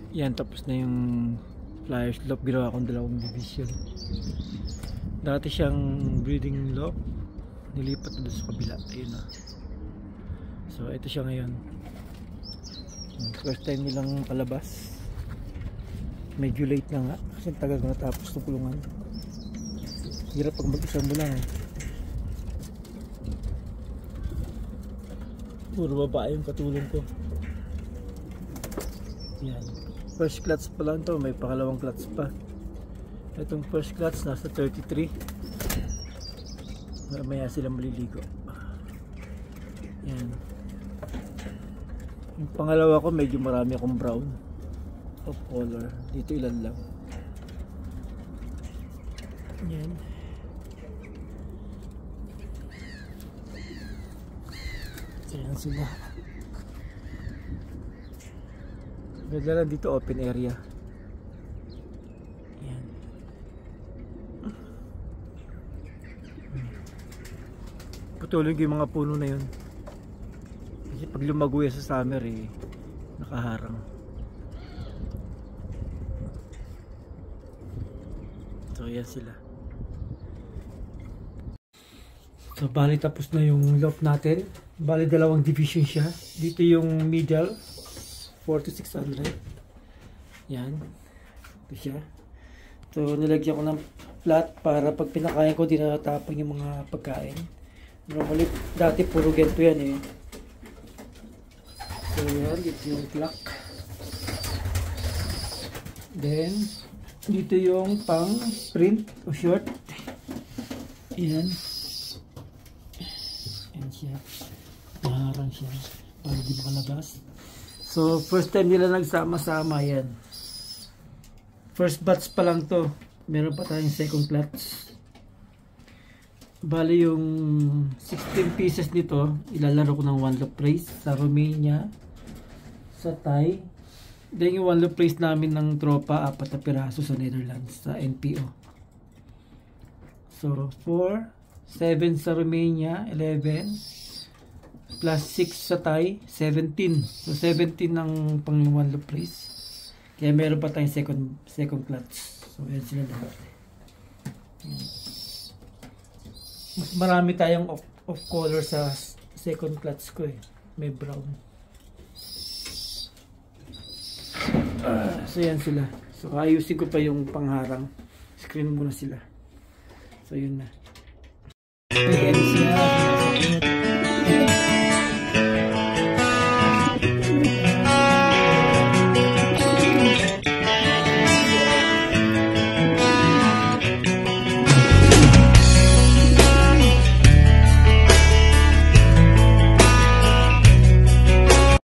Yan, tapos na yung flyers lock. Ginawa akong dalawang division. Dati siyang breeding lock, nilipat na doon sa kabila. Ayun na. So ito siya ngayon. First time nilang palabas. Medyo late na nga kasi tagal na natapos ng kulungan. Hirap pag mag-isang mo lang eh. Puro babae yung katulong ko. Yan. First clutch pa lang to, may pangalawang clutch pa. Itong first clutch nasa 33. Mamaya silang maliligo. Yan. Yung pangalawa ko medyo marami akong brown of color. Dito ilan lang. Yan. Ayan sila. Ganda lang dito, open area. Yan. Putulog yung mga puno na yun. Kasi pag lumago yan sa summer eh, nakaharang. So yan sila. So bali tapos na yung loft natin. Bali dalawang division siya. Dito yung middle 4,600. Yan. Ito siya. So nilagyan ko ng flat para pag pinakain ko di natapon yung mga pagkain. Normally dati puro ganito yan eh. So yan, dito yung clock. Then dito yung pang print o short. Yan. Yan siya. Naharang siya para di makalabas. So first time nila nagsama-sama yan. First batch pa lang to. Meron pa tayong second clutch. Bali yung 16 pieces nito, ilalaro ko ng one loop race sa Romania, sa Thai. Then yung one loop race namin ng tropa, 4 na piraso sa Netherlands, sa NPO. So 4, 7 sa Romania, 11 plus 6 sa Thai, 17. So 17 ng pang one loop race. Kaya meron pa tayong second clutch. So yan sila lahat. Mas marami tayong off color sa second clutch ko eh. May brown. So yan sila. So ayusin ko pa yung pangharang. Screen muna sila. So yun na.